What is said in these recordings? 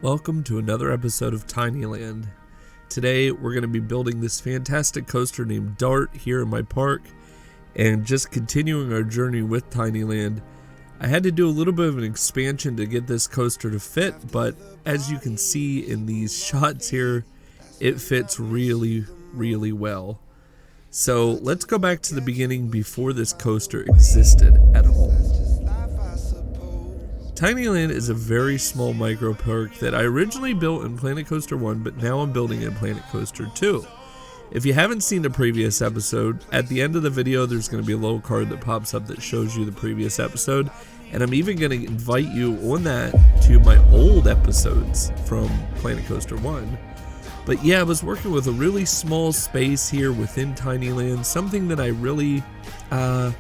Welcome to another episode of Tinyland. Today we're going to be building this fantastic coaster named Dart here in my park, and just continuing our journey with Tinyland. I had to do a little bit of an expansion to get this coaster to fit, but as you can see in these shots here, it fits really well. So let's go back to the beginning before this coaster existed at all. Tinyland is a very small micro park that I originally built in Planet Coaster 1, but now I'm building in Planet Coaster 2. If you haven't seen the previous episode, at the end of the video there's going to be a little card that pops up that shows you the previous episode, and I'm even going to invite you on that to my old episodes from Planet Coaster 1. But yeah, I was working with a really small space here within Tinyland, something that I really, I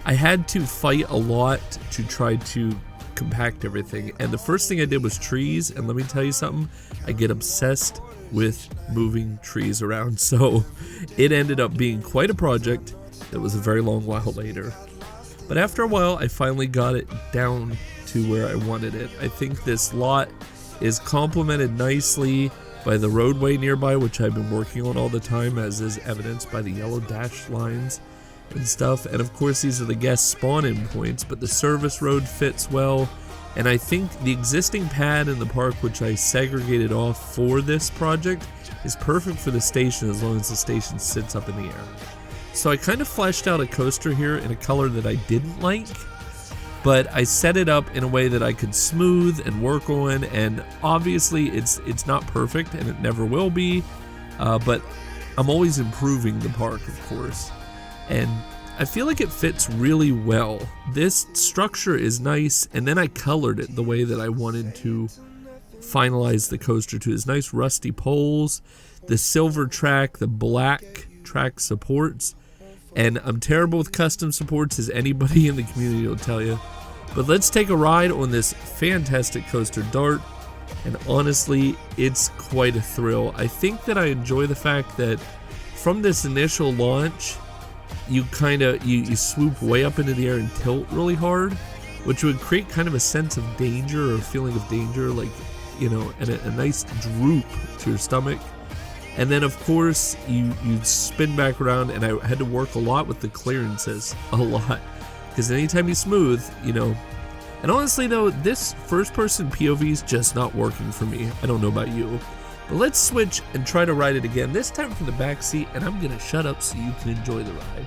had to fight a lot to try to compact everything, and the first thing I did was trees, and let me tell you something, I get obsessed with moving trees around, so it ended up being quite a project that was a very long while later. But after a while I finally got it down to where I wanted it. I think this lot is complemented nicely by the roadway nearby, which I've been working on all the time, as is evidenced by the yellow dashed lines and stuff, and of course these are the guest spawn-in points, but the service road fits well, and I think the existing pad in the park, which I segregated off for this project, is perfect for the station as long as the station sits up in the air. So I kind of fleshed out a coaster here in a color that I didn't like, but I set it up in a way that I could smooth and work on, and obviously it's not perfect and it never will be, but I'm always improving the park, of course. And I feel like it fits really well. This structure is nice, and then I colored it the way that I wanted to finalize the coaster to. It's nice rusty poles, the silver track, the black track supports, and I'm terrible with custom supports, as anybody in the community will tell you. But let's take a ride on this fantastic coaster Dart, and honestly, it's quite a thrill. I think that I enjoy the fact that from this initial launch, you you swoop way up into the air and tilt really hard, which would create kind of a sense of danger, or a feeling of danger, like, you know, and a nice droop to your stomach. And then of course you spin back around, and I had to work a lot with the clearances, a lot, because anytime you smooth, you know. And honestly though, this first person POV is just not working for me. I don't know about you. But let's switch and try to ride it again, this time from the back seat, and I'm gonna shut up so you can enjoy the ride.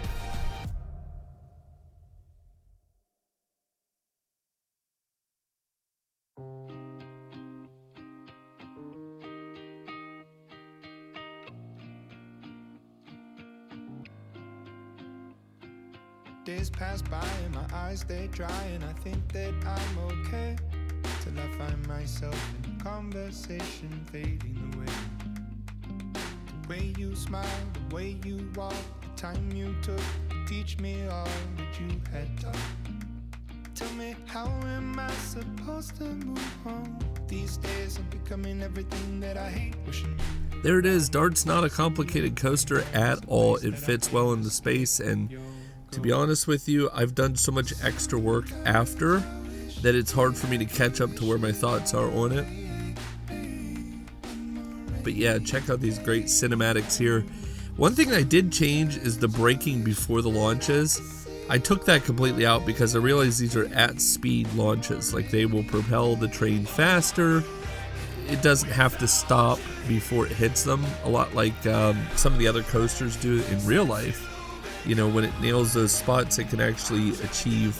Days pass by and my eyes they dry, and I think that I'm okay, till I find myself in a conversation fading away. The way you smile, the way you walk, the time you took to teach me all that you had taught. Tell me, how am I supposed to move on? These days I'm becoming everything that I hate, wishing you. There it is. Dart's not a complicated coaster at all. It fits well in the space, and to be honest with you, I've done so much extra work after that it's hard for me to catch up to where my thoughts are on it. But yeah, check out these great cinematics here. One thing I did change is the braking before the launches. I took that completely out because I realized these are at speed launches, like they will propel the train faster. It doesn't have to stop before it hits them, a lot like some of the other coasters do in real life. You know, when it nails those spots, it can actually achieve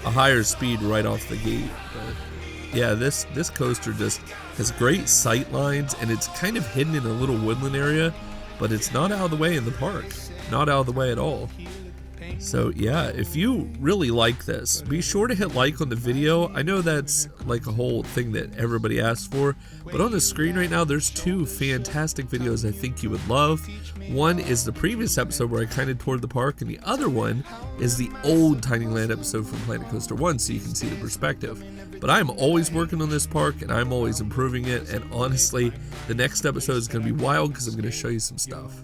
a higher speed right off the gate. But yeah, this coaster just has great sight lines, and it's kind of hidden in a little woodland area, but it's not out of the way in the park. Not out of the way at all. So yeah, if you really like this, be sure to hit like on the video. I know that's like a whole thing that everybody asks for, but on the screen right now there's two fantastic videos I think you would love. One is the previous episode where I kind of toured the park, and the other one is the old Tinyland episode from Planet Coaster 1, so you can see the perspective. But I'm always working on this park, and I'm always improving it, and honestly, the next episode is going to be wild because I'm going to show you some stuff.